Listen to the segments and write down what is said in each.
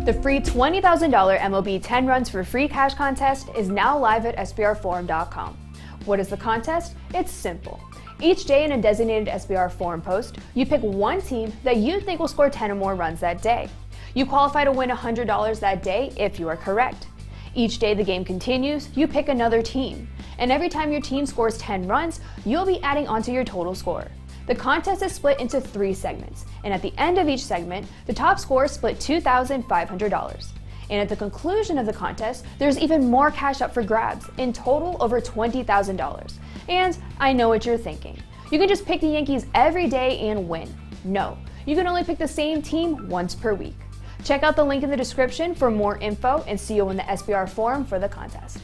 The free $20,000 MLB 10 Runs for Free Cash contest is now live at SBRforum.com. What is the contest? It's simple. Each day in a designated SBR Forum post, you pick one team that you think will score 10 or more runs that day. You qualify to win $100 that day if you are correct. Each day the game continues, you pick another team. And every time your team scores 10 runs, you'll be adding onto your total score. The contest is split into 3 segments, and at the end of each segment, the top scorers split $2,500. And at the conclusion of the contest, there's even more cash up for grabs, in total over $20,000. And I know what you're thinking. You can just pick the Yankees every day and win. No, you can only pick the same team once per week. Check out the link in the description for more info and see you in the SBR Forum for the contest.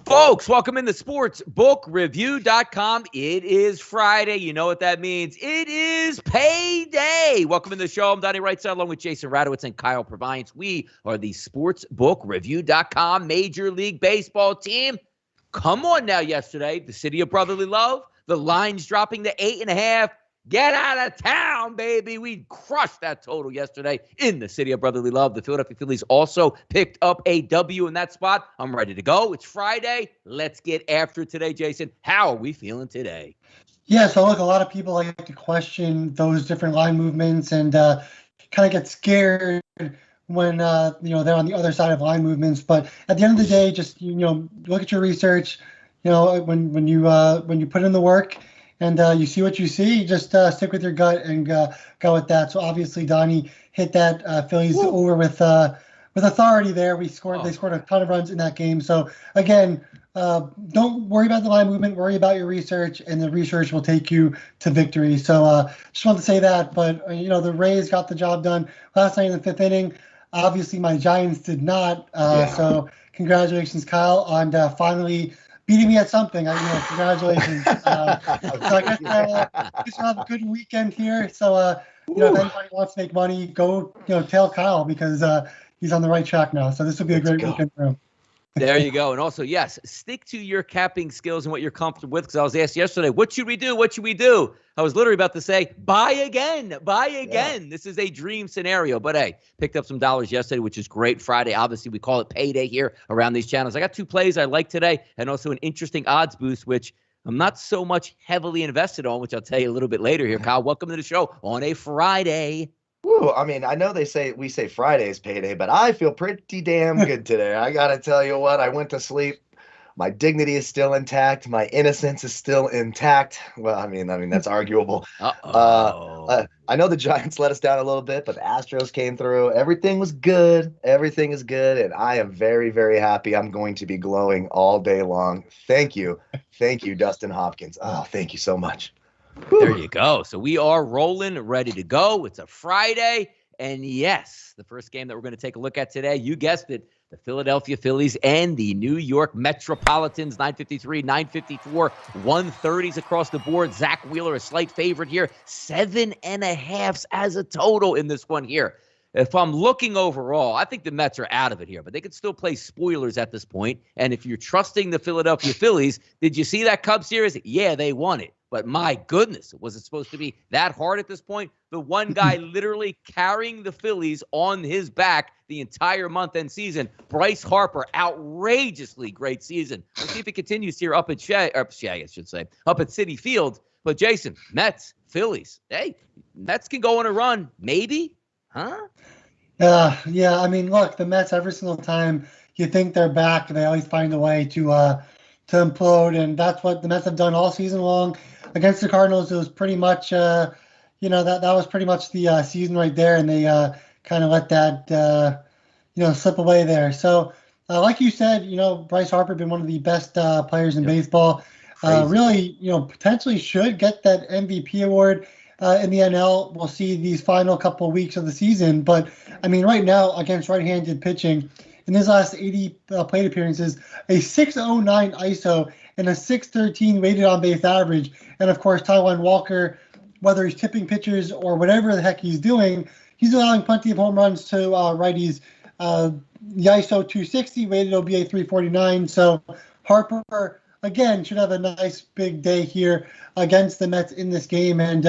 Folks, welcome into sportsbookreview.com. It is Friday. You know what that means. It is payday. Welcome to the show. I'm Donnie RightSide along with Jason Radowitz and Kyle Purviance. We are the sportsbookreview.com Major League Baseball team. Come on now yesterday, the city of brotherly love. The line's dropping to 8.5. Get out of town, baby. We crushed that total yesterday in the city of brotherly love. The Philadelphia Phillies also picked up a W in that spot. I'm ready to go. It's Friday. Let's get after it today, Jason. How are we feeling today? Yeah, so look, a lot of people like to question those different line movements and kind of get scared when they're on the other side of line movements. But at the end of the day, just look at your research. When you put in the work and you see what you see, just stick with your gut and go with that. So obviously, Donnie hit that Phillies over with authority there. They scored a ton of runs in that game. So again, don't worry about the line movement. Worry about your research, and the research will take you to victory. So just wanted to say that. But the Rays got the job done last night in the 5th inning. Obviously, my Giants did not. So congratulations, Kyle, on finally beating me at something. Congratulations. So I guess we'll have a good weekend here. So, if anybody wants to make money, go, tell Kyle because he's on the right track now. So this will be a great weekend for him. There you go. And also, yes, stick to your capping skills and what you're comfortable with. Because I was asked yesterday, what should we do? What should we do? I was literally about to say, buy again. Yeah. This is a dream scenario. But, hey, picked up some dollars yesterday, which is great. Friday, obviously, we call it payday here around these channels. I got 2 plays I like today and also an interesting odds boost, which I'm not so much heavily invested on, which I'll tell you a little bit later here. Kyle, welcome to the show on a Friday. Woo, I mean, I know we say Friday is payday, but I feel pretty damn good today. I got to tell you what, I went to sleep. My dignity is still intact. My innocence is still intact. Well, I mean, that's arguable. I know the Giants let us down a little bit, but the Astros came through. Everything was good. Everything is good. And I am very, very happy. I'm going to be glowing all day long. Thank you. Thank you, Dustin Hopkins. Oh, thank you so much. There you go. So we are rolling, ready to go. It's a Friday. And yes, the first game that we're going to take a look at today, you guessed it, the Philadelphia Phillies and the New York Metropolitans, 953, 954, 130s across the board. Zach Wheeler, a slight favorite here, 7.5 as a total in this one here. If I'm looking overall, I think the Mets are out of it here, but they could still play spoilers at this point. And if you're trusting the Philadelphia Phillies, did you see that Cubs series? Yeah, they won it. But my goodness, was it supposed to be that hard at this point? The one guy literally carrying the Phillies on his back the entire month and season, Bryce Harper, outrageously great season. Let's see if it continues here up at up at Citi Field. But Jason, Mets, Phillies, hey, Mets can go on a run, maybe, huh? Yeah. I mean, look, the Mets every single time you think they're back, they always find a way to implode, and that's what the Mets have done all season long. Against the Cardinals, it was pretty much, that was pretty much the season right there, and they kind of let that, slip away there. So, like you said, Bryce Harper been one of the best players in baseball. Really, potentially should get that MVP award in the NL. We'll see these final couple of weeks of the season, but I mean, right now against right-handed pitching, in his last 80 plate appearances, a 6.09 ISO and a 6.13 weighted on base average. And of course, Taijuan Walker, whether he's tipping pitchers or whatever the heck he's doing, he's allowing plenty of home runs to righties The ISO 260, weighted OBA 349. So Harper, again, should have a nice big day here against the Mets in this game. And,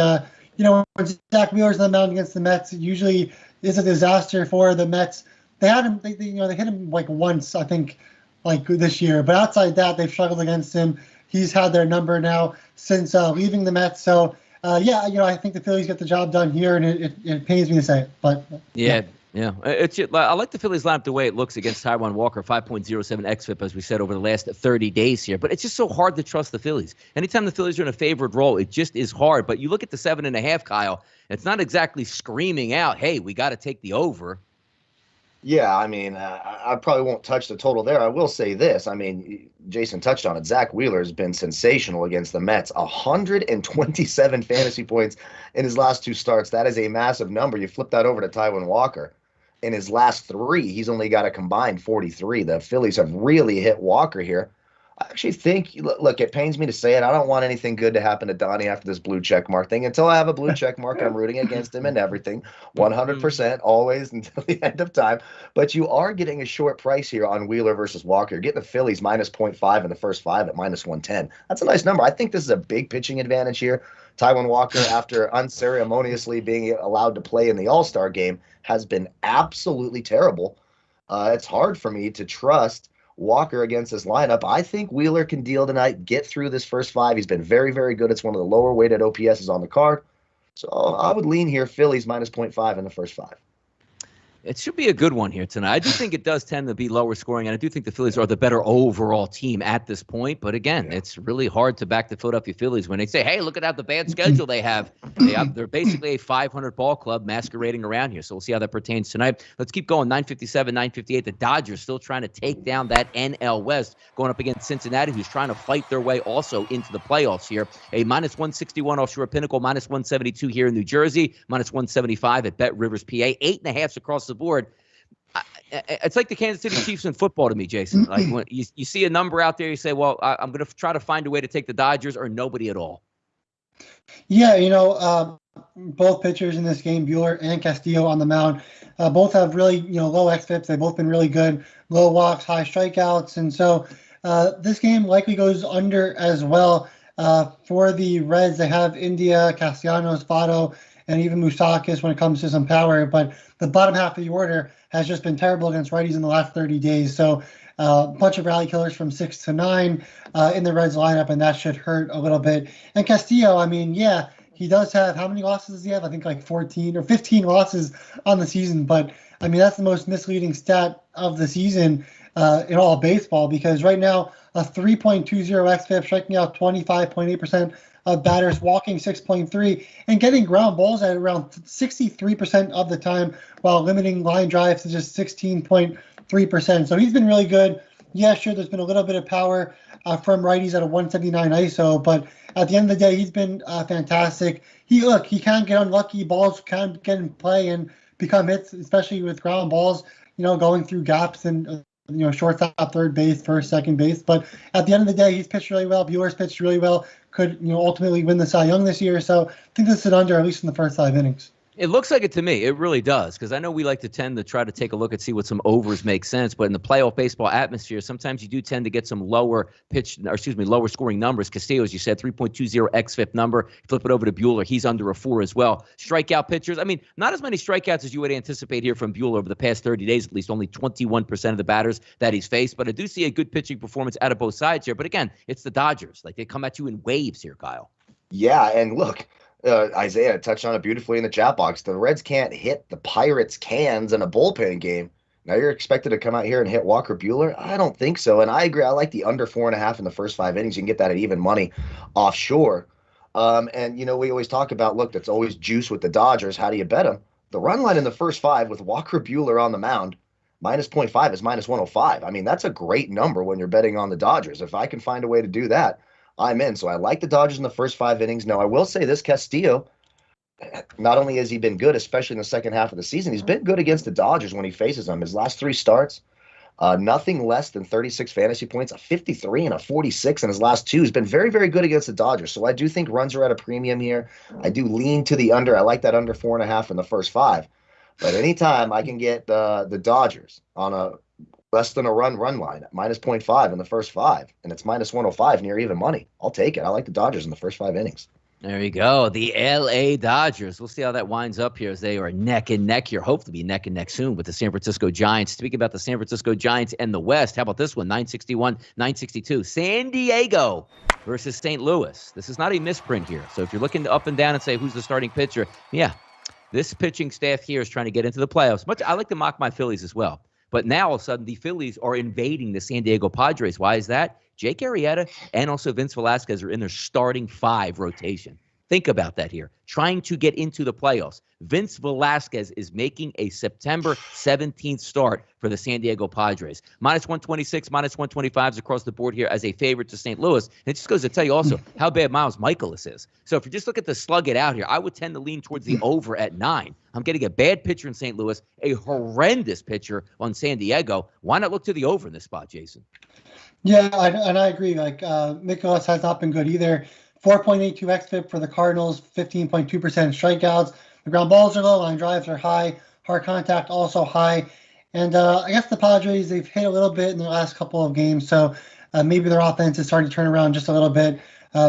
when Zach Wheeler's on the mound against the Mets, it usually is a disaster for the Mets. They had him, they hit him like once, I think, like this year. But outside that, they've struggled against him. He's had their number now since leaving the Mets. So, I think the Phillies get the job done here, and it pains me to say it. But yeah. I like the Phillies lineup the way it looks against Taijuan Walker, 5.07 xFIP, as we said, over the last 30 days here. But it's just so hard to trust the Phillies. Anytime the Phillies are in a favored role, it just is hard. But you look at the 7.5, Kyle, it's not exactly screaming out, hey, we got to take the over. Yeah, I mean, I probably won't touch the total there. I will say this. I mean, Jason touched on it. Zach Wheeler has been sensational against the Mets. 127 fantasy points in his last 2 starts. That is a massive number. You flip that over to Taijuan Walker. In his last 3, he's only got a combined 43. The Phillies have really hit Walker here. I actually think, look, it pains me to say it. I don't want anything good to happen to Donnie after this blue check mark thing. Until I have a blue check mark, I'm rooting against him and everything. 100% always until the end of time. But you are getting a short price here on Wheeler versus Walker. You're getting the Phillies minus 0.5 in the first 5 at minus 110. That's a nice number. I think this is a big pitching advantage here. Taijuan Walker, after unceremoniously being allowed to play in the All-Star game, has been absolutely terrible. It's hard for me to trust Walker against this lineup. I think Wheeler can deal tonight, get through this first 5. He's been very, very good. It's one of the lower weighted OPSs on the card. So I would lean here, Phillies minus 0.5 in the first 5. It should be a good one here tonight. I do think it does tend to be lower scoring, and I do think the Phillies are the better overall team at this point. But again, It's really hard to back the Philadelphia Phillies when they say, hey, look at the bad schedule they have. They're basically a 500 ball club masquerading around here. So we'll see how that pertains tonight. Let's keep going. 957, 958. The Dodgers still trying to take down that NL West, going up against Cincinnati, who's trying to fight their way also into the playoffs here. A minus 161 offshore Pinnacle, minus 172 here in New Jersey, minus 175 at Bet Rivers, PA. 8.5 across the board. It's like the Kansas City Chiefs in football to me, Jason. Like when you see a number out there, you say, well, I'm going to try to find a way to take the Dodgers or nobody at all. Yeah, both pitchers in this game, Buehler and Castillo on the mound, both have really, low xFIPs. They've both been really good, low walks, high strikeouts. And so this game likely goes under as well. For the Reds, they have India, Castellanos, Votto, and even Moustakas when it comes to some power. But the bottom half of the order has just been terrible against righties in the last 30 days. So a bunch of rally killers from 6 to 9 in the Reds lineup, and that should hurt a little bit. And Castillo, he does have, how many losses does he have? I think like 14 or 15 losses on the season. But, that's the most misleading stat of the season in all of baseball, because right now a 3.20 xFIP, striking out 25.8% of batters, walking 6.3, and getting ground balls at around 63% of the time, while limiting line drives to just 16.3%. So he's been really good. Yeah, sure, there's been a little bit of power from righties at a 179 ISO, but at the end of the day, he's been fantastic. He can get unlucky, balls can get in play and become hits, especially with ground balls, going through gaps and shortstop, third base, first, second base. But at the end of the day, he's pitched really well. Buehler's pitched really well. Could ultimately win the Cy Young this year. So I think this is under, at least in the first 5 innings. It looks like it to me. It really does, because I know we like to tend to try to take a look and see what some overs make sense. But in the playoff baseball atmosphere, sometimes you do tend to get some lower scoring numbers. Castillo, as you said, 3.20 xFIP number. Flip it over to Buehler. He's under a 4 as well. Strikeout pitchers. Not as many strikeouts as you would anticipate here from Buehler over the past 30 days, at least only 21% of the batters that he's faced. But I do see a good pitching performance out of both sides here. But again, it's the Dodgers. Like, they come at you in waves here, Kyle. Yeah, and look, Isaiah touched on it beautifully in the chat box. The Reds can't hit the Pirates' cans in a bullpen game. Now you're expected to come out here and hit Walker Buehler? I don't think so. And I agree. I like the under 4.5 in the first 5 innings. You can get that at even money offshore. And we always talk about, look, that's always juice with the Dodgers. How do you bet them? The run line in the first 5 with Walker Buehler on the mound, minus 0.5 is minus 105. That's a great number when you're betting on the Dodgers. If I can find a way to do that, I'm in. So I like the Dodgers in the first 5 innings. Now, I will say this, Castillo, not only has he been good, especially in the second half of the season, he's been good against the Dodgers when he faces them. His last 3 starts, nothing less than 36 fantasy points, a 53 and a 46 in his last 2. He's been very, very good against the Dodgers. So I do think runs are at a premium here. I do lean to the under. I like that under 4.5 in the first 5. But anytime I can get the Dodgers on a less than a run line at minus 0.5 in the first 5, and it's minus 105 near even money, I'll take it. I like the Dodgers in the first 5 innings. There you go. The LA Dodgers. We'll see how that winds up here as they are neck and neck here. Hope to be neck and neck soon with the San Francisco Giants. Speaking about the San Francisco Giants and the West, how about this one? 961, 962. San Diego versus St. Louis. This is not a misprint here. So if you're looking up and down and say who's the starting pitcher, yeah, this pitching staff here is trying to get into the playoffs. I like to mock my Phillies as well. But now all of a sudden the Phillies are invading the San Diego Padres. Why is that? Jake Arrieta and also Vince Velasquez are in their starting 5 rotation. Think about that here. Trying to get into the playoffs. Vince Velasquez is making a September 17th start for the San Diego Padres. Minus 126, minus 125s across the board here as a favorite to St. Louis. And it just goes to tell you also how bad Miles Michaelis is. So if you just look at the slug it out here, I would tend to lean towards the over at 9. I'm getting a bad pitcher in St. Louis, a horrendous pitcher on San Diego. Why not look to the over in this spot, Jason? Yeah, and I agree. Like, Michaelis has not been good either. 4.82 xFIP for the Cardinals, 15.2% strikeouts. The ground balls are low, line drives are high, hard contact also high. And I guess the Padres, they've hit a little bit in the last couple of games, so maybe their offense is starting to turn around just a little bit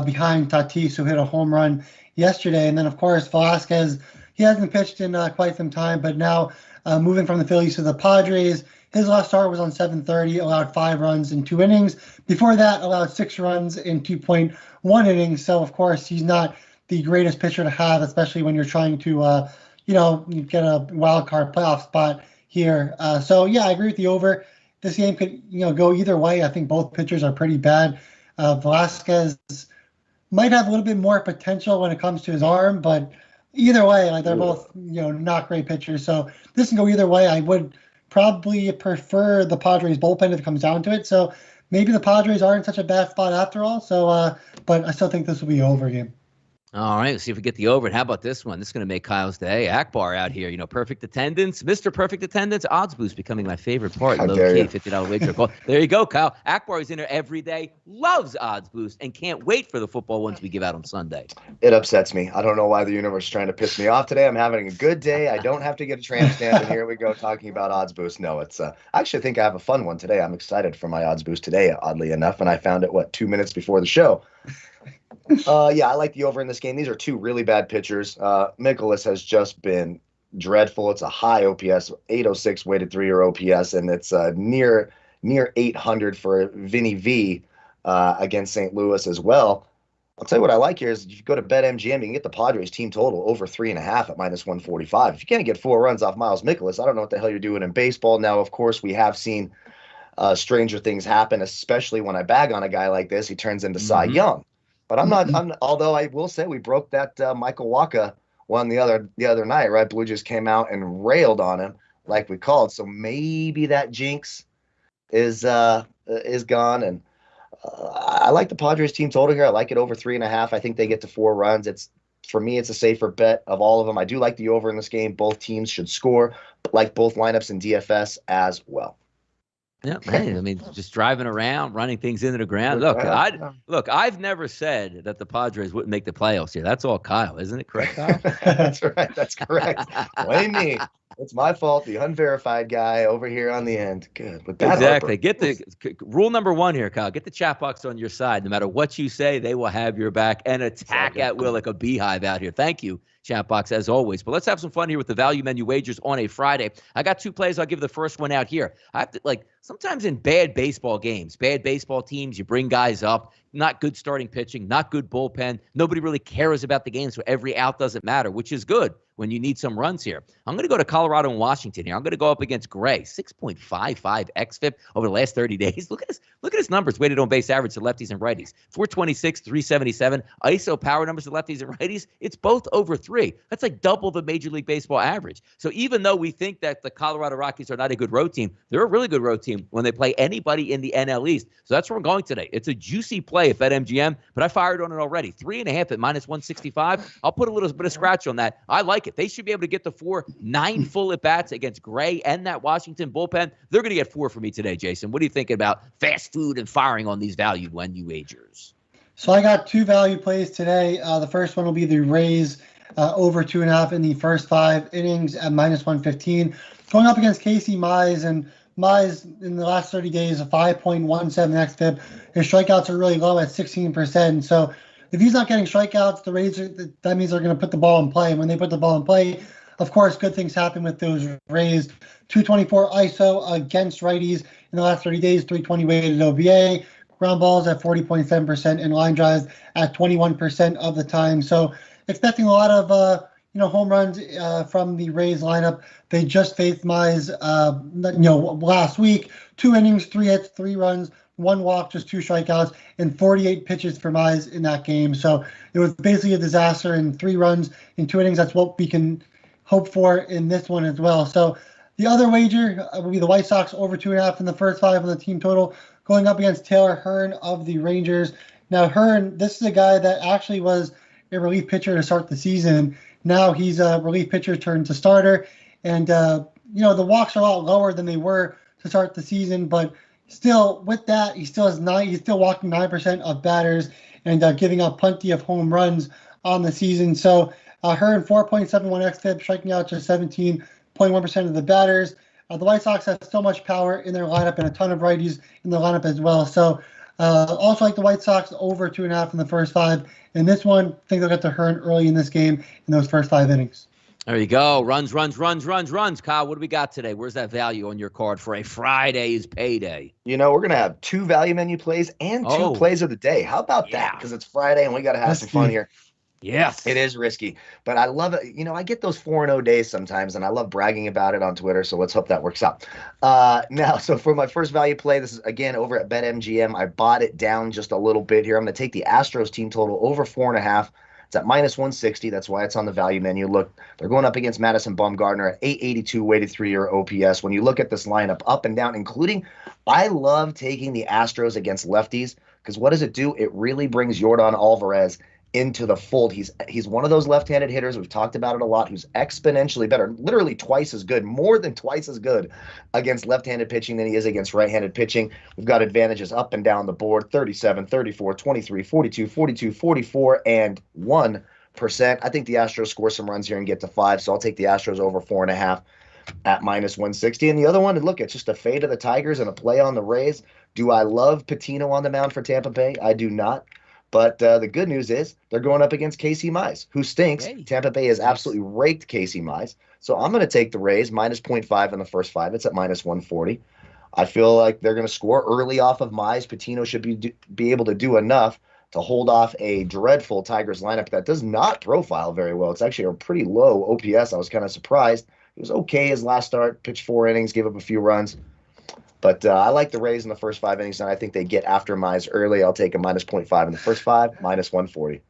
behind Tatis, who hit a home run yesterday. And then, of course, Velasquez, he hasn't pitched in quite some time, but now moving from the Phillies to the Padres, his last start was on 7:30, allowed 5 runs in 2 innings. Before that, allowed 6 runs in 2.1 innings. So, of course, he's not the greatest pitcher to have, especially when you're trying to, get a wild card playoff spot here. So, yeah, I agree with the over. This game could, go either way. I think both pitchers are pretty bad. Velasquez might have a little bit more potential when it comes to his arm, but either way, like they're both, not great pitchers. So this can go either way. I would probably prefer the Padres bullpen if it comes down to it. So maybe the Padres aren't in such a bad spot after all. So, but I still think this will be an over game. All right, let's see if we get the over. And how about this one? This is going to make Kyle's day. Akbar out here, perfect attendance. Mr. Perfect Attendance, odds boost becoming my favorite part. Low key, $50 wager call. There you go, Kyle. Akbar is in there every day, loves odds boost, and can't wait for the football ones we give out on Sunday. It upsets me. I don't know why the universe is trying to piss me off today. I'm having a good day. I don't have to get a tramp stamp, and here we go talking about odds boost. No, it's I actually think I have a fun one today. I'm excited for my odds boost today, oddly enough, and I found it, 2 minutes before the show. Yeah, I like the over in this game. These are 2 really bad pitchers. Michaelis has just been dreadful. It's a high OPS, 806 weighted 3-year OPS, and it's near 800 for Vinny V against St. Louis as well. I'll tell you what I like here is if you go to BetMGM, you can get the Padres team total over 3.5 at minus 145. If you can't get 4 runs off Miles Michaelis, I don't know what the hell you're doing in baseball. Now, of course, we have seen stranger things happen, especially when I bag on a guy like this. He turns into Cy Young. But although I will say we broke that Michael Wacha one the other night, right? Blue Jays came out and railed on him like we called. So maybe that jinx is gone. And I like the Padres team total here. I like it over 3.5. I think they get to 4 runs. For me, it's a safer bet of all of them. I do like the over in this game. Both teams should score, but like both lineups in DFS as well. Yeah, hey, just driving around, running things into the ground. Look, I've never said that the Padres wouldn't make the playoffs here. That's all Kyle, isn't it? Correct, Kyle? That's right. That's correct. Blame me. It's my fault, the unverified guy over here on the end. Good. With that exactly. Get the rule number 1 here, Kyle. Get the chat box on your side. No matter what you say, they will have your back and attack at will like a beehive out here. Thank you, chat box, as always. But let's have some fun here with the value menu wagers on a Friday. I got 2 plays. I'll give the first one out here. I have to sometimes in bad baseball games, bad baseball teams, you bring guys up, not good starting pitching, not good bullpen. Nobody really cares about the game, so every out doesn't matter, which is good when you need some runs here. I'm going to go to Colorado and Washington here. I'm going to go up against Gray, 6.55 xFIP over the last 30 days. Look at his numbers, weighted on base average to lefties and righties. 426, 377. ISO power numbers to lefties and righties, it's both over 3. That's like double the Major League Baseball average. So even though we think that the Colorado Rockies are not a good road team, they're a really good road team when they play anybody in the NL East. So that's where we're going today. It's a juicy play at BetMGM, but I fired on it already. 3.5 at minus 165. I'll put a little bit of scratch on that. I like it. They should be able to get the 9 full at-bats against Gray and that Washington bullpen. They're going to get 4 for me today, Jason. What are you thinking about fast food and firing on these value menu wagers? So I got 2 value plays today. The first one will be the Rays over 2.5 in the first 5 innings at -115. Going up against Casey Mize, and Mize in the last 30 days, a 5.17 xFIP. His strikeouts are really low at 16%. So if he's not getting strikeouts, the Rays, that means they're going to put the ball in play. And when they put the ball in play, of course, good things happen with those Rays. 224 ISO against righties in the last 30 days, 320 weighted OBA, ground balls at 40.7%, and line drives at 21% of the time. So expecting a lot of home runs from the Rays lineup. They just faced Mize last week. 2 innings, 3 hits, 3 runs, 1 walk, just 2 strikeouts, and 48 pitches for Mize in that game. So it was basically a disaster, and 3 runs in 2 innings. That's what we can hope for in this one as well. So the other wager will be the White Sox over 2.5 in the first 5 on the team total, going up against Taylor Hearn of the Rangers. Now, Hearn, this is a guy that actually was a relief pitcher to start the season. Now he's a relief pitcher turned to starter. And, the walks are a lot lower than they were to start the season. But still, with that, he's still walking 9% of batters and giving up plenty of home runs on the season. So Hearn, 4.71 xFIP, striking out just 17.1% of the batters. The White Sox have so much power in their lineup and a ton of righties in the lineup as well. So also like the White Sox over 2.5 in the first 5. And this one, I think they'll get to Hearn early in this game in those first 5 innings. There you go. Runs. Kyle, what do we got today? Where's that value on your card for a Friday's payday? We're going to have 2 value menu plays and 2 plays of the day. How about that? Because it's Friday and we got to have some fun here. Yes. It is risky, but I love it. I get those 4-0 days sometimes, and I love bragging about it on Twitter, so let's hope that works out. Now, so for my first value play, this is, again, over at BetMGM. I bought it down just a little bit here. I'm going to take the Astros team total over 4.5. It's at -160. That's why it's on the value menu. Look, they're going up against Madison Bumgarner at 882 weighted 3-year OPS. When you look at this lineup up and down, including, I love taking the Astros against lefties, because what does it do? It really brings Yordan Alvarez into the fold. He's one of those left-handed hitters, we've talked about it a lot, who's exponentially better, literally twice as good, more than twice as good against left-handed pitching than he is against right-handed pitching. We've got advantages up and down the board, 37, 34, 23, 42, 42, 44, and 1%. I think the Astros score some runs here and get to 5, so I'll take the Astros over 4.5 at -160. And the other one, look, it's just a fade of the Tigers and a play on the Rays. Do I love Patino on the mound for Tampa Bay? I do not. But the good news is they're going up against Casey Mize, who stinks. Hey. Tampa Bay has absolutely raked Casey Mize. So I'm going to take the Rays, -0.5 in the first 5. It's at -140. I feel like they're going to score early off of Mize. Patino should be able to do enough to hold off a dreadful Tigers lineup that does not profile very well. It's actually a pretty low OPS. I was kind of surprised. He was okay his last start, pitched 4 innings, gave up a few runs. But I like the Rays in the first 5 innings, and I think they get after Mize early. I'll take a -0.5 in the first 5, -140.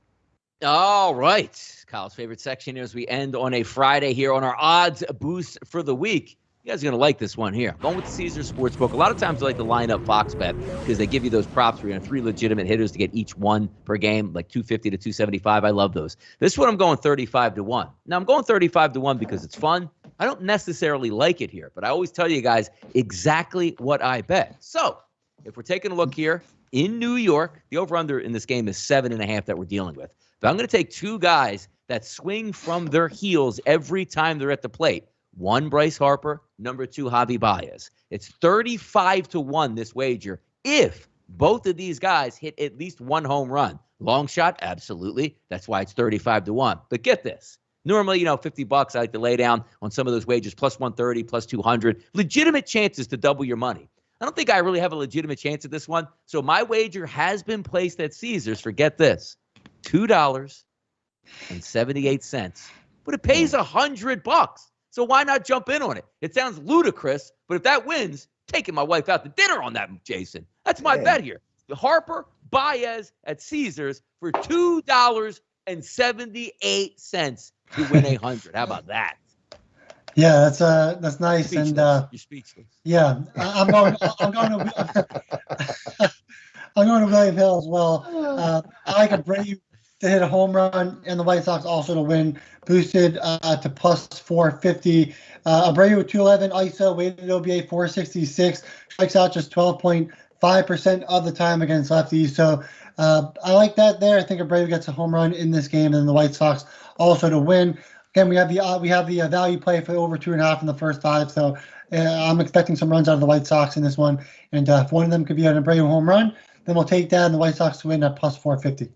All right. Kyle's favorite section here as we end on a Friday here on our odds boost for the week. You guys are going to like this one here. Going with the Caesars Sportsbook. A lot of times I like to line up Fox Bet because they give you those props where you have 3 legitimate hitters to get each one per game, like 250 to 275. I love those. This one I'm going 35 to 1. Now I'm going 35 to 1 because it's fun. I don't necessarily like it here, but I always tell you guys exactly what I bet. So if we're taking a look here in New York, the over-under in this game is 7.5 that we're dealing with. But I'm going to take 2 guys that swing from their heels every time they're at the plate. 1, Bryce Harper. Number 2, Javi Baez. It's 35 to 1 this wager if both of these guys hit at least 1 home run. Long shot, absolutely. That's why it's 35 to 1. But get this. Normally, $50 I like to lay down on some of those wagers, plus 130, plus 200. Legitimate chances to double your money. I don't think I really have a legitimate chance at this one. So my wager has been placed at Caesars for, get this, $2.78. But it pays $100. So why not jump in on it? It sounds ludicrous, but if that wins, taking my wife out to dinner on that, Jason. That's my bet here. The Harper, Baez at Caesars for $2.78 to win 100. How about that? Yeah, that's nice. Speechless. And you're speechless. Yeah, I'm going to William Hill as well. I like Abreu to hit a home run, and the White Sox also to win, boosted to plus 450. Abreu with 211 ISO, weighted OBA 466, strikes out just 12.5% of the time against lefties. So I like that there. I think Abreu gets a home run in this game, and the White Sox also to win. Again, we have the value play for over 2.5 in the first 5. So I'm expecting some runs out of the White Sox in this one. And if one of them could be an Abreu home run, then we'll take that and the White Sox to win at plus 450.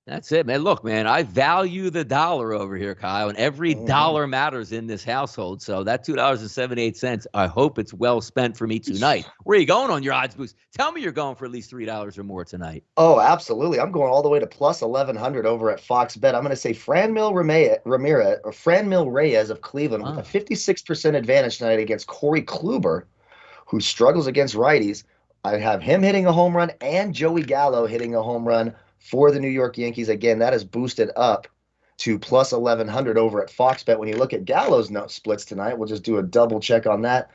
That's it, man. Look, man, I value the dollar over here, Kyle, and every dollar matters in this household. So that $2.78, I hope it's well spent for me tonight. Where are you going on your odds boost? Tell me you're going for at least $3 or more tonight. Oh, absolutely. I'm going all the way to plus 1,100 over at Fox Bet. I'm going to say Franmil Reyes of Cleveland with a 56% advantage tonight against Corey Kluber, who struggles against righties. I have him hitting a home run and Joey Gallo hitting a home run for the New York Yankees. Again, that is boosted up to plus 1,100 over at Fox Bet. When you look at Gallo's splits tonight, we'll just do a double check on that.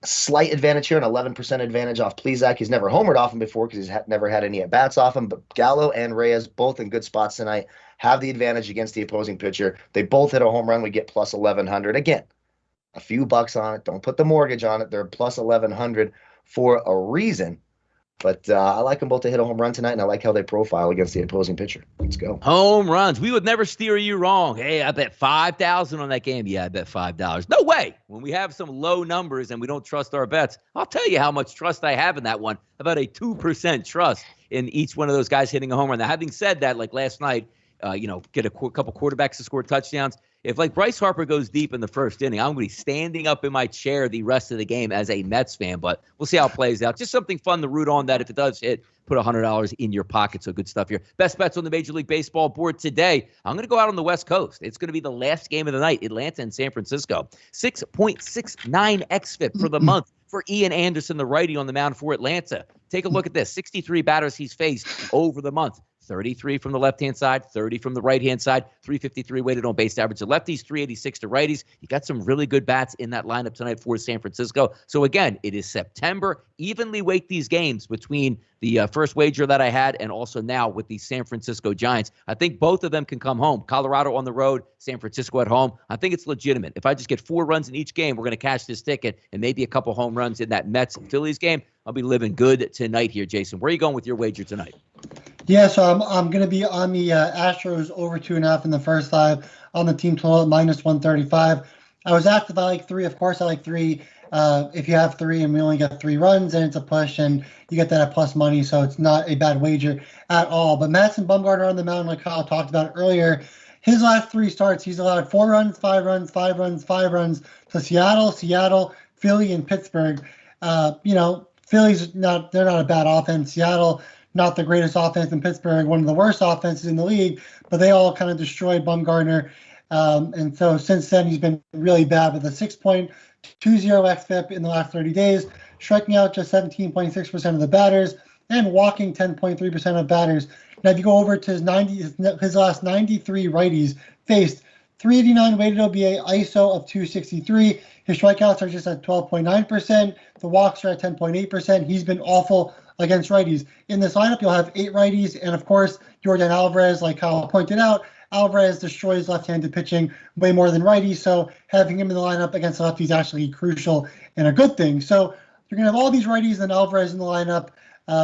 Slight advantage here, an 11% advantage off Plesac. He's never homered off him before because he's never had any at-bats off him. But Gallo and Reyes, both in good spots tonight, have the advantage against the opposing pitcher. They both hit a home run. We get plus 1,100. Again, a few bucks on it. Don't put the mortgage on it. They're plus 1,100 for a reason. But I like them both to hit a home run tonight, and I like how they profile against the opposing pitcher. Let's go. Home runs. We would never steer you wrong. Hey, I bet $5,000 on that game. Yeah, I bet $5. No way. When we have some low numbers and we don't trust our bets, I'll tell you how much trust I have in that one. About a 2% trust in each one of those guys hitting a home run. Now, having said that, like last night, get a couple quarterbacks to score touchdowns. If like Bryce Harper goes deep in the first inning, I'm going to be standing up in my chair the rest of the game as a Mets fan, but we'll see how it plays out. Just something fun to root on that if it does hit, put $100 in your pocket. So good stuff here. Best bets on the Major League Baseball board today. I'm going to go out on the West Coast. It's going to be the last game of the night, Atlanta and San Francisco. 6.69 xFIP for the month for Ian Anderson, the righty on the mound for Atlanta. Take a look at this. 63 batters he's faced over the month. 33 from the left-hand side, 30 from the right-hand side, 353 weighted on base average to lefties, 386 to righties. You got some really good bats in that lineup tonight for San Francisco. So, again, it is September. Evenly weight these games between the first wager that I had and also now with the San Francisco Giants. I think both of them can come home. Colorado on the road, San Francisco at home. I think it's legitimate. If I just get 4 runs in each game, we're going to cash this ticket and maybe a couple home runs in that Mets-Phillies game. I'll be living good tonight here, Jason. Where are you going with your wager tonight? Yeah, so I'm going to be on the Astros over 2.5 in the first 5 on the team total at minus 135. I was asked if I like 3. Of course, I like 3. If you have 3 and we only get 3 runs, then it's a push, and you get that at plus money, so it's not a bad wager at all. But Madison Bumgarner on the mound, like Kyle talked about earlier, his last 3 starts, he's allowed 4 runs, 5 runs, 5 runs, 5 runs to Seattle, Philly, and Pittsburgh. Philly's they're not a bad offense. Seattle, not the greatest offense, in Pittsburgh, one of the worst offenses in the league, but they all kind of destroyed Bumgarner. And so since then, he's been really bad with a 6.20 xFIP in the last 30 days, striking out just 17.6% of the batters and walking 10.3% of batters. Now, if you go over to his last 93 righties faced, 389 weighted OBA, ISO of 263. His strikeouts are just at 12.9%. The walks are at 10.8%. He's been awful against righties. In this lineup, you'll have 8 righties, and of course, Jordan Alvarez, like Kyle pointed out, Alvarez destroys left-handed pitching way more than righties, so having him in the lineup against lefties is actually crucial and a good thing. So you're going to have all these righties and Alvarez in the lineup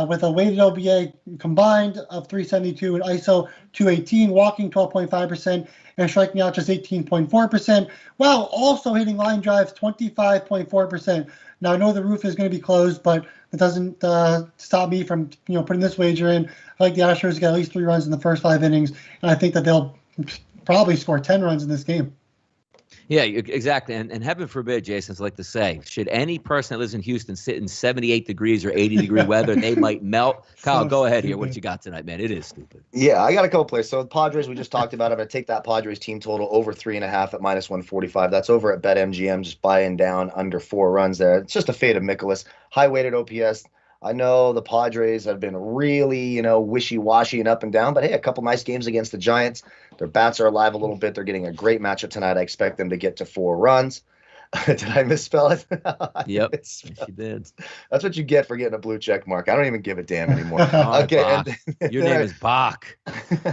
with a weighted OBA combined of 372 and ISO 218, walking 12.5%, and striking out just 18.4%, while also hitting line drives 25.4%. Now, I know the roof is going to be closed, but it doesn't stop me from putting this wager in. I like the Astros to get at least 3 runs in the first 5 innings, and I think that they'll probably score 10 runs in this game. Yeah, exactly. And heaven forbid, Jason's like to say, should any person that lives in Houston sit in 78 degrees or 80-degree weather, they might melt. Kyle, go ahead here. What you got tonight, man? It is stupid. Yeah, I got a couple plays. So the Padres, we just talked about. I'm going to take that Padres team total over 3.5 at minus 145. That's over at BetMGM, just buying down under 4 runs there. It's just a fade of Mikolas. High-weighted OPS. I know the Padres have been really, wishy-washy and up and down, but hey, a couple nice games against the Giants. Their bats are alive a little bit. They're getting a great matchup tonight. I expect them to get to 4 runs. Did I misspell it? Yep, yes, you did. That's what you get for getting a blue check mark. I don't even give a damn anymore. Okay, your name is Bach.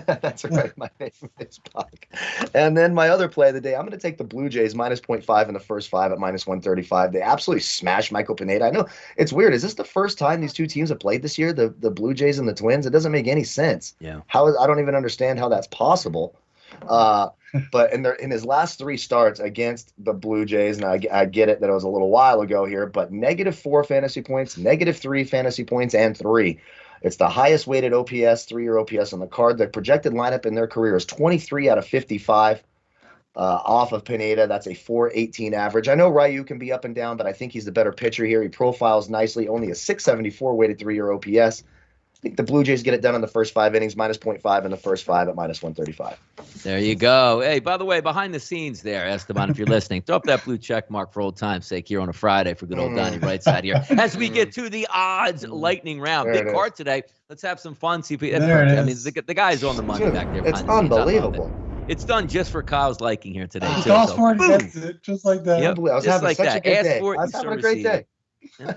That's right. My name is Bach. And then my other play of the day, I'm going to take the Blue Jays minus 0.5 in the first 5 at minus 135. They absolutely smashed Michael Pineda. I know it's weird. Is this the first time these two teams have played this year, the Blue Jays and the Twins? It doesn't make any sense. Yeah. I don't even understand how that's possible. But in his last 3 starts against the Blue Jays, and I get it that it was a little while ago here, but -4 fantasy points, -3 fantasy points, and 3. It's the highest weighted OPS, 3-year OPS on the card. The projected lineup in their career is 23 out of 55 off of Pineda. That's a 4.18 average. I know Ryu can be up and down, but I think he's the better pitcher here. He profiles nicely, only a 674 weighted 3-year OPS. I think the Blue Jays get it done in the first 5 innings, minus 0.5 in the first 5 at minus 135. There you go. Hey, by the way, behind the scenes there, Esteban, if you're listening, throw up that blue check mark for old time's sake here on a Friday for good old Donnie RightSide here. As we get to the odds lightning round. Big card today. Let's have some fun. See if we, I mean, the guy's on the money back there. It's unbelievable. It's done just for Kyle's liking here today. He calls for it, gets it, just like that. Yep. I was just having like such that. a good day. I was having a great day. Yeah.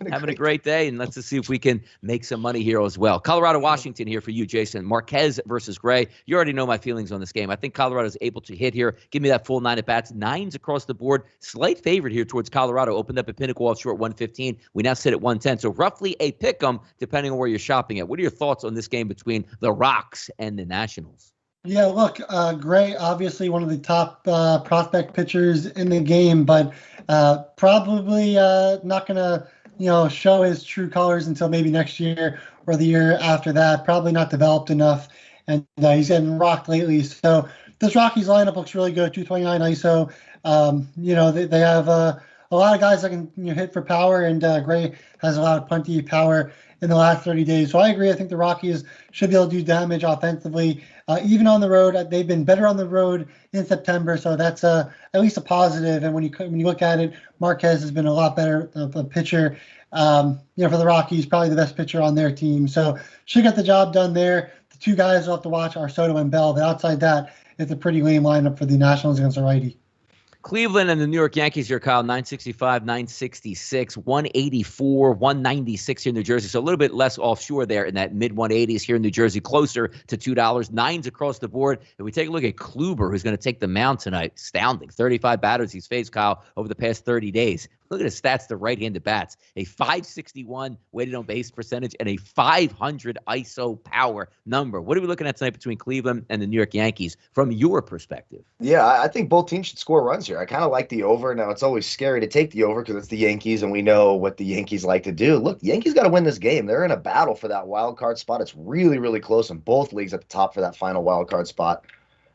Having a great day, and let's just see if we can make some money here as well. Colorado, Washington here for you, Jason. Marquez versus Gray. You already know my feelings on this game. I think Colorado is able to hit here. Give me that full 9 at-bats. 9s across the board. Slight favorite here towards Colorado. Opened up at Pinnacle offshore at 115. We now sit at 110. So roughly a pick 'em depending on where you're shopping at. What are your thoughts on this game between the Rocks and the Nationals? Yeah, look, Gray, obviously one of the top prospect pitchers in the game, but probably not going to show his true colors until maybe next year or the year after that. Probably not developed enough, and he's getting rocked lately. So this Rockies lineup looks really good. 229 ISO. They have a lot of guys that can hit for power, and Gray has a lot of plenty of power in the last 30 days. So I agree. I think the Rockies should be able to do damage offensively, even on the road. They've been better on the road in September, so that's at least a positive. And when you look at it, Marquez has been a lot better of a pitcher. For the Rockies, probably the best pitcher on their team. So should get the job done there. The 2 guys we'll have to watch are Soto and Bell. But outside that, it's a pretty lame lineup for the Nationals against the righty. Cleveland and the New York Yankees here, Kyle, 965, 966, 184, 196 here in New Jersey. So a little bit less offshore there in that mid-180s here in New Jersey, closer to $2. 9s across the board. If we take a look at Kluber, who's going to take the mound tonight, astounding. 35 batters he's faced, Kyle, over the past 30 days. Look at his stats, the right-handed bats. A 561 weighted on base percentage and a 500 ISO power number. What are we looking at tonight between Cleveland and the New York Yankees from your perspective? Yeah, I think both teams should score runs here. I kind of like the over. Now, it's always scary to take the over because it's the Yankees, and we know what the Yankees like to do. Look, the Yankees got to win this game. They're in a battle for that wild card spot. It's really, really close in both leagues at the top for that final wild card spot.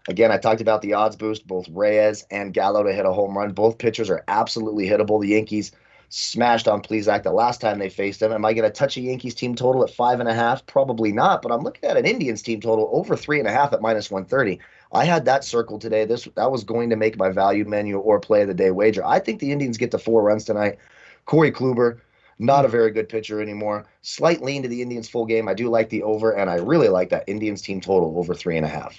Again, I talked about the odds boost, both Reyes and Gallo to hit a home run. Both pitchers are absolutely hittable. The Yankees smashed on Plesac the last time they faced them. Am I going to touch a Yankees team total at 5.5? Probably not, but I'm looking at an Indians team total over 3.5 at minus 130. I had that circled today. That was going to make my value menu or play of the day wager. I think the Indians get to 4 runs tonight. Corey Kluber, not a very good pitcher anymore. Slight lean to the Indians full game. I do like the over, and I really like that Indians team total over 3.5.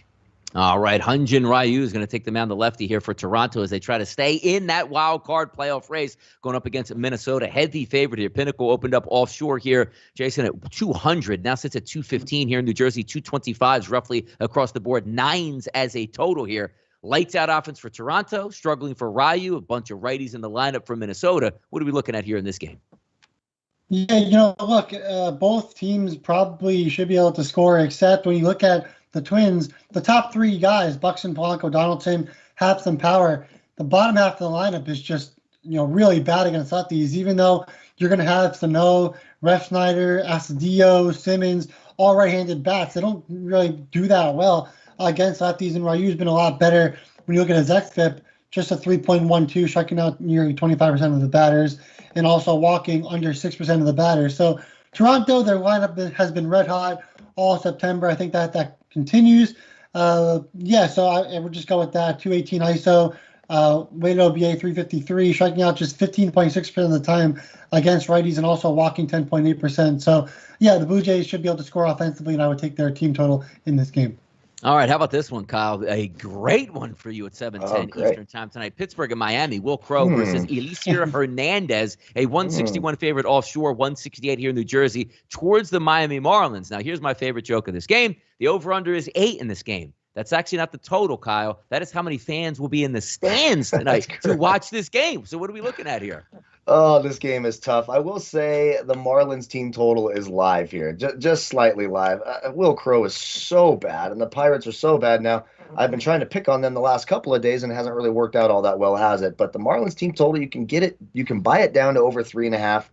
All right, Hyun-Jin Ryu is going to take the mound, the lefty here for Toronto as they try to stay in that wild card playoff race going up against Minnesota. Heavy favorite here. Pinnacle opened up offshore here, Jason, at 200. Now sits at 215 here in New Jersey. 225s roughly across the board. 9s as a total here. Lights out offense for Toronto. Struggling for Ryu. A bunch of righties in the lineup for Minnesota. What are we looking at here in this game? Yeah, look, both teams probably should be able to score, except when you look at the Twins, the top 3 guys, Buxton, Polanco, Donaldson, have some power. The bottom half of the lineup is just, really bad against lefties, even though you're going to have Sano, Refsnyder, Astudillo, Simmons, all right-handed bats. They don't really do that well against lefties, and Ryu's been a lot better when you look at his xFIP, just a 3.12, striking out nearly 25% of the batters, and also walking under 6% of the batters. So Toronto, their lineup has been red hot all September. I think that continues. So I would just go with that. 218 ISO, weighted OBA 353, striking out just 15.6% of the time against righties and also walking 10.8%. So, the Blue Jays should be able to score offensively, and I would take their team total in this game. All right, how about this one, Kyle? A great one for you at 7:10 Eastern time tonight. Pittsburgh and Miami. Will Crow versus Eliezer Hernandez, a 161 favorite offshore, 168 here in New Jersey, towards the Miami Marlins. Now, here's my favorite joke of this game. The over-under is 8 in this game. That's actually not the total, Kyle. That is how many fans will be in the stands tonight to watch this game. So what are we looking at here? Oh, this game is tough. I will say the Marlins team total is live here, just slightly live. Will Crow is so bad, and the Pirates are so bad now. I've been trying to pick on them the last couple of days, and it hasn't really worked out all that well, has it? But the Marlins team total, you can get it. You can buy it down to over 3.5.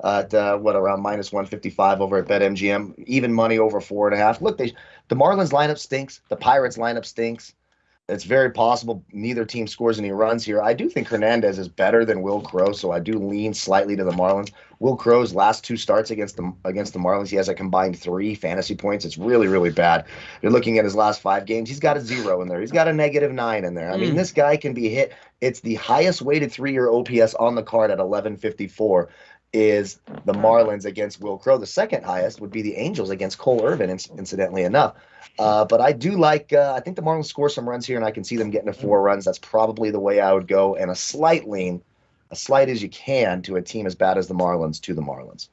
At around -155 over at BetMGM, even money over 4.5. Look, the Marlins lineup stinks. The Pirates lineup stinks. It's very possible neither team scores any runs here. I do think Hernandez is better than Will Crow, so I do lean slightly to the Marlins. Will Crow's last 2 starts against the Marlins, he has a combined 3 fantasy points. It's really, really bad. You're looking at his last 5 games. He's got a 0 in there. He's got a -9 in there. I mean, this guy can be hit. It's the highest weighted 3-year OPS on the card at 1154. Is the Marlins against Will Crow. The second highest would be the Angels against Cole Irvin, incidentally enough. But I do like, I think the Marlins score some runs here, and I can see them getting to 4 runs. That's probably the way I would go. And a slight lean, as slight as you can, to a team as bad as the Marlins, to the Marlins.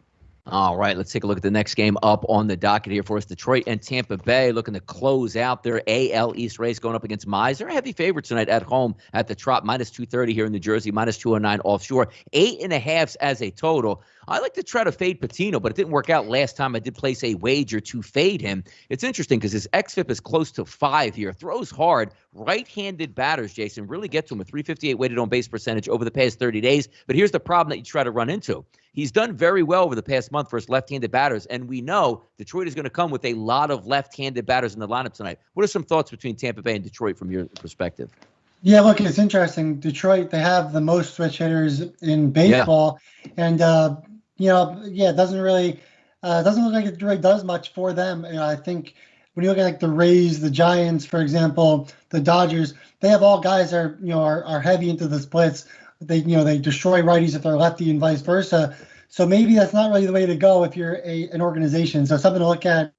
All right, let's take a look at the next game up on the docket here for us. Detroit and Tampa Bay looking to close out their AL East race, going up against Mize. They're heavy favorites tonight at home at the Trop, -230 here in New Jersey, -209 offshore, 8.5 as a total. I like to try to fade Patino, but it didn't work out last time I did place a wager to fade him. It's interesting because his xFIP is close to 5 here. Throws hard. Right-handed batters, Jason, really get to him. A 358 weighted on base percentage over the past 30 days. But here's the problem that you try to run into. He's done very well over the past month for his left-handed batters, and we know Detroit is going to come with a lot of left-handed batters in the lineup tonight. What are some thoughts between Tampa Bay and Detroit from your perspective? Yeah, look, it's interesting. Detroit, they have the most switch hitters in baseball, and it doesn't look like it really does much for them. I think when you look at like the Rays, the Giants, for example, the Dodgers, they have all guys that are heavy into the splits. They destroy righties if they're lefty and vice versa. So maybe that's not really the way to go if you're an organization. So something to look at,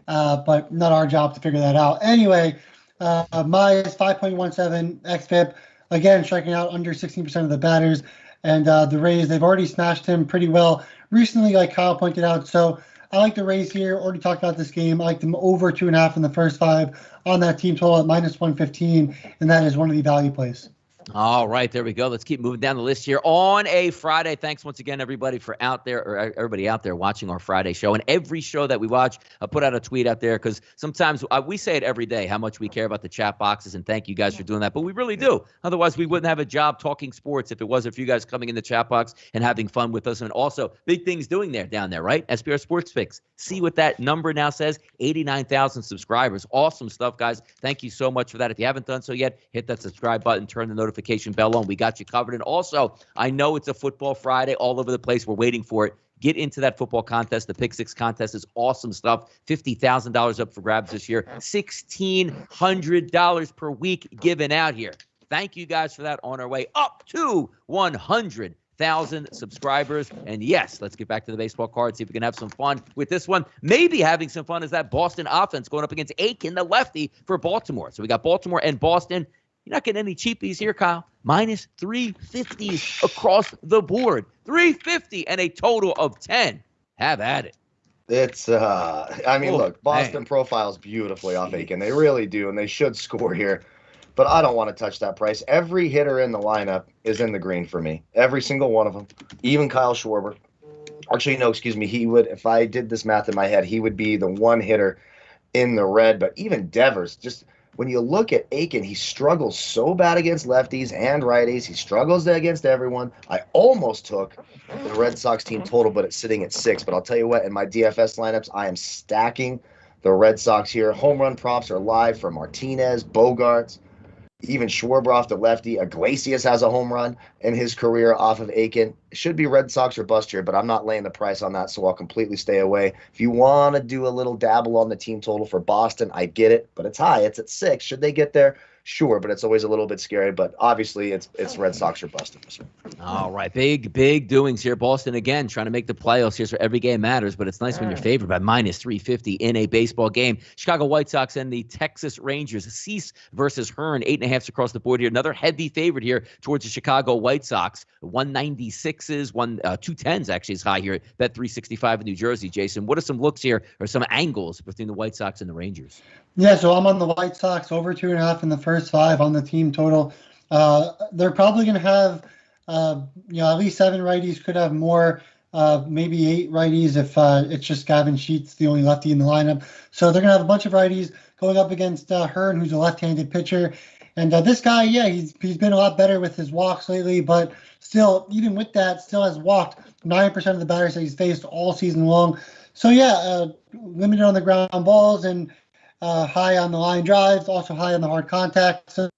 but not our job to figure that out. Anyway, Mize 5.17 xFIP, again striking out under 16% of the batters. And the Rays, they've already smashed him pretty well recently, like Kyle pointed out. So I like the Rays here. Already talked about this game. I like them over 2.5 in the first 5 on that team total at -115, and that is one of the value plays. All right, there we go. Let's keep moving down the list here on a Friday. Thanks once again, everybody, for everybody out there watching our Friday show. And every show that we watch, I put out a tweet out there because sometimes we say it every day how much we care about the chat boxes, and thank you guys for doing that. But we really do. Otherwise, we wouldn't have a job talking sports if it wasn't for you guys coming in the chat box and having fun with us. And also, big things doing down there, right? SBR Sports Fix. See what that number now says? 89,000 subscribers. Awesome stuff, guys. Thank you so much for that. If you haven't done so yet, hit that subscribe button, turn the notification bell on. We got you covered. And also, I know it's a football Friday all over the place. We're waiting for it. Get into that football contest. The Pick Six contest is awesome stuff. $50,000 up for grabs this year. $1,600 per week given out here. Thank you guys for that. On our way up to 100,000 subscribers. And yes, let's get back to the baseball card, see if we can have some fun with this one. Maybe having some fun is that Boston offense going up against Aiken, the lefty, for Baltimore. So we got Baltimore and Boston. You're not getting any cheapies here, Kyle. -350s across the board. 350 and a total of 10. Have at it. It's, look, Boston profiles beautifully off Aiken. They really do, and they should score here. But I don't want to touch that price. Every hitter in the lineup is in the green for me. Every single one of them. Even Kyle Schwarber. Actually, no, excuse me. He would, if I did this math in my head, he would be the one hitter in the red. But even Devers, just when you look at Aiken, he struggles so bad against lefties and righties. He struggles against everyone. I almost took the Red Sox team total, but it's sitting at 6. But I'll tell you what, in my DFS lineups, I am stacking the Red Sox here. Home run props are live for Martinez, Bogarts, even Schwarber off the lefty. Iglesias has a home run in his career off of Aiken. It should be Red Sox or bust here, but I'm not laying the price on that, so I'll completely stay away. If you want to do a little dabble on the team total for Boston, I get it, but it's high. It's at 6. Should they get there? Sure, but it's always a little bit scary. But obviously, it's Red Sox or bust. All right, big doings here. Boston again trying to make the playoffs here, so every game matters. But it's nice when you're favored by -350 in a baseball game. Chicago White Sox and the Texas Rangers. Cease versus Hearn, 8.5 across the board here. Another heavy favorite here towards the Chicago White Sox. 196 106s, 210s actually is high here at Bet 365 in New Jersey. Jason, what are some looks here or some angles between the White Sox and the Rangers? Yeah, so I'm on the White Sox over 2.5 in the first 5 on the team total. They're probably going to have, at least 7 righties, could have more, maybe 8 righties if it's just Gavin Sheets, the only lefty in the lineup. So they're going to have a bunch of righties going up against Hearn, who's a left-handed pitcher. And this guy, he's been a lot better with his walks lately, but still, even with that, still has walked 9% of the batters that he's faced all season long. So limited on the ground balls and high on the line drives, also high on the hard contact. So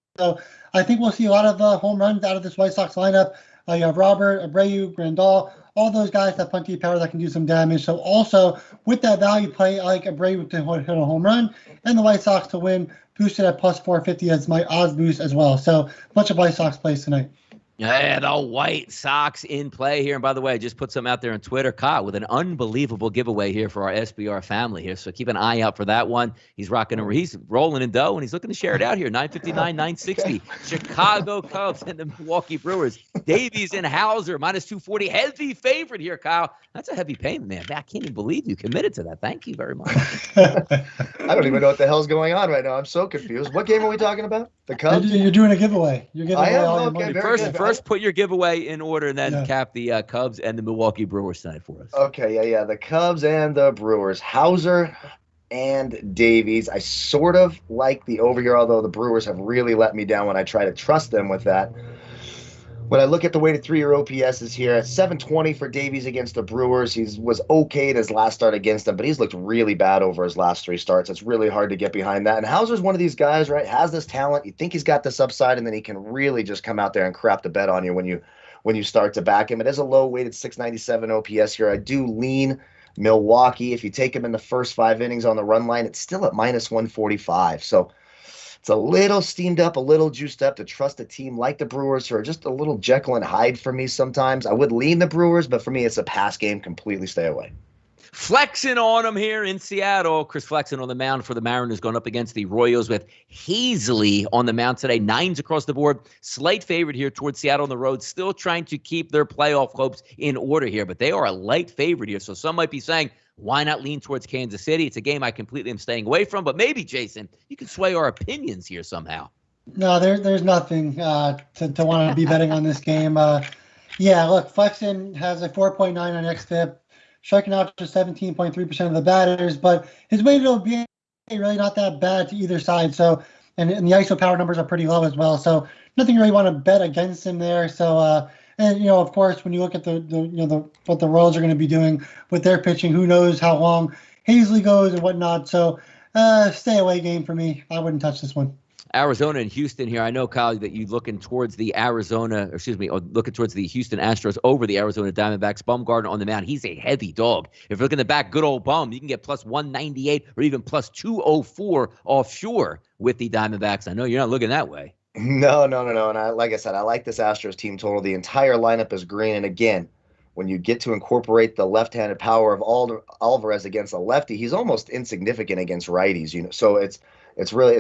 I think we'll see a lot of home runs out of this White Sox lineup. You have Robert, Abreu, Grandal, all those guys have plenty of power that can do some damage. So also with that value play, I like Abreu to hit a home run and the White Sox to win, boosted at plus 450 as my odds boost as well. So a bunch of White Sox plays tonight. Yeah, the White Sox in play here. And by the way, I just put something out there on Twitter, Kyle, with an unbelievable giveaway here for our SBR family here. So keep an eye out for that one. He's rolling in dough, and he's looking to share it out here. 959, 960. Chicago Cubs and the Milwaukee Brewers. Davies and Hauser, minus 240. Heavy favorite here, Kyle. That's a heavy payment, man. I can't even believe you committed to that. Thank you very much. I don't even know what the hell's going on right now. I'm so confused. What game are we talking about? The Cubs? You're doing a giveaway. You're giving away all your okay, money. First, put your giveaway in order, and then cap the Cubs and the Milwaukee Brewers tonight for us. Okay, yeah. The Cubs and the Brewers. Hauser and Davies. I sort of like the over here, although the Brewers have really let me down when I try to trust them with that. When I look at the weighted 3-year OPSs here, 720 for Davies against the Brewers. He was okay at his last start against them, but he's looked really bad over his last 3 starts. It's really hard to get behind that. And Hauser's one of these guys, right? Has this talent. You think he's got this upside, and then he can really just come out there and crap the bed on you when you start to back him. It is a low weighted 697 OPS here. I do lean Milwaukee. If you take him in the first 5 innings on the run line, it's still at minus 145. So it's a little steamed up, a little juiced up to trust a team like the Brewers, who are just a little Jekyll and Hyde for me sometimes. I would lean the Brewers, but for me, it's a pass game. Completely stay away. Flexing on him here in Seattle. Chris Flexen on the mound for the Mariners, going up against the Royals with Hazley on the mound today. 9s across the board. Slight favorite here towards Seattle on the road. Still trying to keep their playoff hopes in order here, but they are a light favorite here. So some might be saying, why not lean towards Kansas City? It's a game I completely am staying away from, but maybe, Jason, you can sway our opinions here somehow. No, there's nothing to want to be betting on this game. Look, Flexen has a 4.9 on xFIP, striking out to 17.3% of the batters, but his weighted OBA really not that bad to either side. So, and the ISO power numbers are pretty low as well. So nothing really want to bet against him there. So, of course, when you look at what the Royals are going to be doing with their pitching, who knows how long Hazley goes and whatnot. So, stay away game for me. I wouldn't touch this one. Arizona and Houston here. I know, Kyle, that you're looking towards the looking towards the Houston Astros over the Arizona Diamondbacks. Bumgarner on the mound. He's a heavy dog. If you're looking to back good old Bum, you can get plus 198 or even plus 204 offshore with the Diamondbacks. I know you're not looking that way. No. And like I said, I like this Astros team total. The entire lineup is green. And again, when you get to incorporate the left-handed power of Alvarez against a lefty, he's almost insignificant against righties. So it's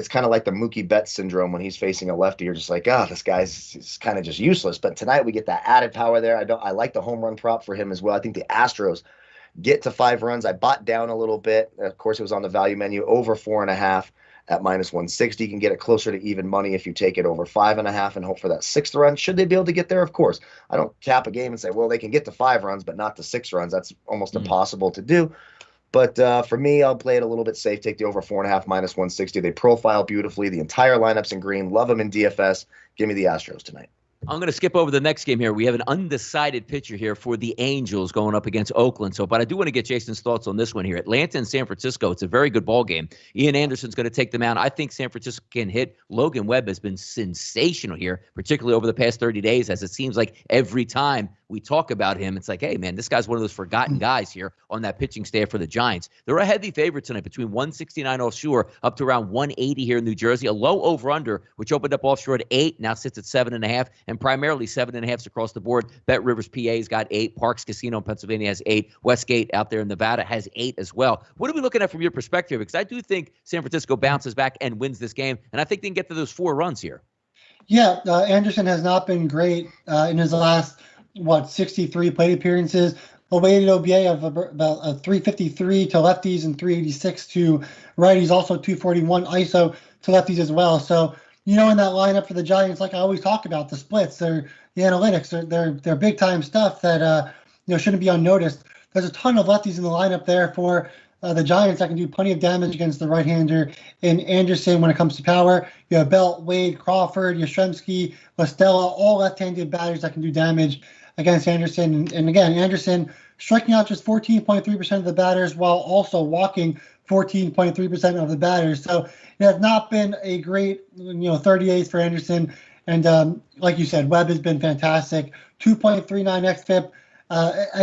kind of like the Mookie Betts syndrome when he's facing a lefty. You're just like, this guy's kind of just useless. But tonight we get that added power there. I like the home run prop for him as well. I think the Astros get to 5 runs. I bought down a little bit. Of course, it was on the value menu, over 4.5 at minus 160. You can get it closer to even money if you take it over 5.5 and hope for that 6th run. Should they be able to get there? Of course. I don't cap a game and say, well, they can get to 5 runs, but not to 6 runs. That's almost impossible to do. But for me, I'll play it a little bit safe. Take the over 4.5 minus 160. They profile beautifully. The entire lineup's in green. Love them in DFS. Give me the Astros tonight. I'm going to skip over the next game here. We have an undecided pitcher here for the Angels going up against Oakland. But I do want to get Jason's thoughts on this one here. Atlanta and San Francisco, it's a very good ball game. Ian Anderson's going to take them out. I think San Francisco can hit. Logan Webb has been sensational here, particularly over the past 30 days, as it seems like every time we talk about him, it's like, hey, man, this guy's one of those forgotten guys here on that pitching staff for the Giants. They're a heavy favorite tonight, between 169 offshore up to around 180 here in New Jersey. A low over-under, which opened up offshore at 8, now sits at 7.5, and primarily 7.5s across the board. Bet Rivers PA's got 8. Parks Casino in Pennsylvania has 8. Westgate out there in Nevada has 8 as well. What are we looking at from your perspective? Because I do think San Francisco bounces back and wins this game, and I think they can get to those 4 runs here. Yeah, Anderson has not been great in his last 63 plate appearances, a weighted OBA of about a 353 to lefties and 386 to righties, also 241 ISO to lefties as well. So, in that lineup for the Giants, like I always talk about, the splits, the analytics, they're big time stuff that shouldn't be unnoticed. There's a ton of lefties in the lineup there for the Giants that can do plenty of damage against the right-hander in Anderson when it comes to power. You have Belt, Wade, Crawford, Yastrzemski, Lastella, all left-handed batters that can do damage against Anderson. And again, Anderson striking out just 14.3% of the batters while also walking 14.3% of the batters. So it has not been a great 38 for Anderson. And like you said, Webb has been fantastic. 2.39 xFIP.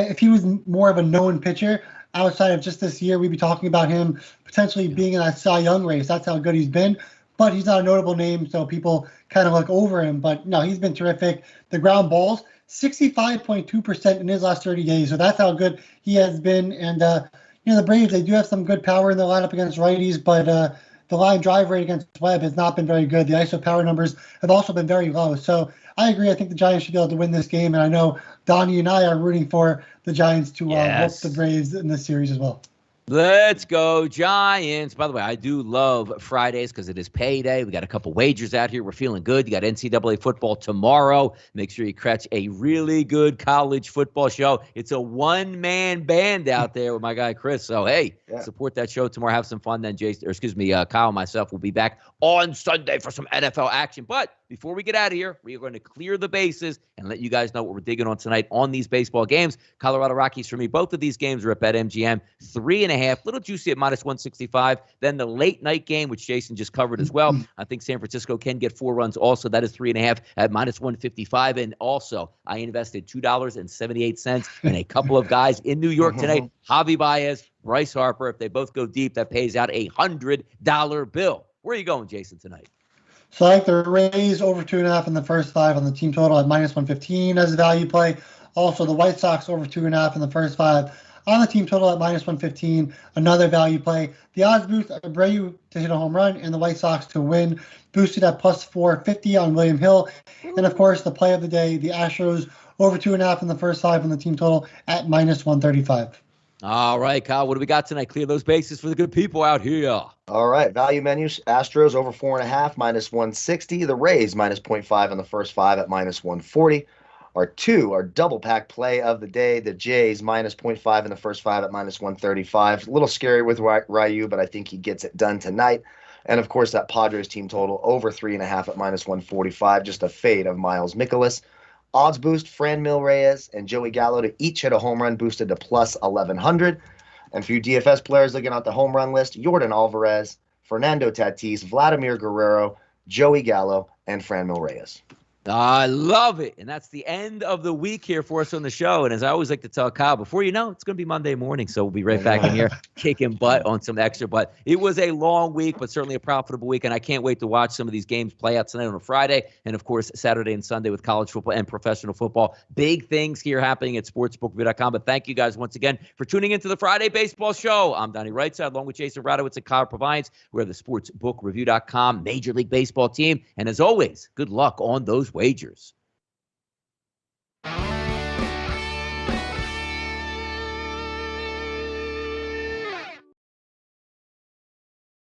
If he was more of a known pitcher outside of just this year, we'd be talking about him potentially being in that Cy Young race. That's how good he's been. But he's not a notable name, so people kind of look over him. But no, he's been terrific. The ground balls, 65.2% in his last 30 days. So that's how good he has been. And, the Braves, they do have some good power in the lineup against righties, but the line drive rate against Webb has not been very good. The ISO power numbers have also been very low. So I agree. I think the Giants should be able to win this game. And I know Donnie and I are rooting for the Giants to whoop the Braves in this series as well. Let's go Giants. By the way, I do love Fridays because it is payday. We got a couple wagers out here. We're feeling good. You got NCAA football tomorrow. Make sure you catch a really good college football show. It's a one-man band out there with my guy Chris. So, hey, support that show tomorrow. Have some fun. Then Kyle and myself will be back on Sunday for some NFL action. But before we get out of here, we are going to clear the bases and let you guys know what we're digging on tonight on these baseball games. Colorado Rockies for me. Both of these games are at BetMGM. 3.5. Little juicy at -165. Then the late night game, which Jason just covered as well. I think San Francisco can get 4 runs also. That is 3.5 at -155. And also, I invested $2.78 in a couple of guys in New York tonight. Javi Baez, Bryce Harper. If they both go deep, that pays out a $100 bill. Where are you going, Jason, tonight? So I like the Rays over 2.5 in the first 5 on the team total at -115 as a value play. Also, the White Sox over 2.5 in the first 5 on the team total at -115, another value play. The odds boost Abreu to hit a home run and the White Sox to win, boosted at +450 on William Hill. And, of course, the play of the day, the Astros over 2.5 in the first 5 on the team total at -135. All right, Kyle, what do we got tonight? Clear those bases for the good people out here. All right, value menus, Astros over 4.5, -160. The Rays -0.5 in the first 5 at -140. Our double pack play of the day, the Jays -0.5 in the first 5 at -135. A little scary with Ryu, but I think he gets it done tonight. And, of course, that Padres team total over 3.5 at -145, just a fade of Miles Mikolas. Odds boost, Franmil Reyes and Joey Gallo to each hit a home run, boosted to +1100. And for you DFS players looking at the home run list, Yordan Alvarez, Fernando Tatis, Vladimir Guerrero, Joey Gallo, and Franmil Reyes. I love it. And that's the end of the week here for us on the show. And as I always like to tell Kyle, before you know, it's going to be Monday morning. So we'll be right back in here kicking butt on some extra. But it was a long week, but certainly a profitable week. And I can't wait to watch some of these games play out tonight on a Friday. And, of course, Saturday and Sunday with college football and professional football. Big things here happening at sportsbook.com. But thank you guys once again for tuning into the Friday Baseball Show. I'm Donnie RightSide along with Jason Radowitz and Kyle Purviance. We're the sportsbookreview.com Major League Baseball team. And as always, good luck on those wagers.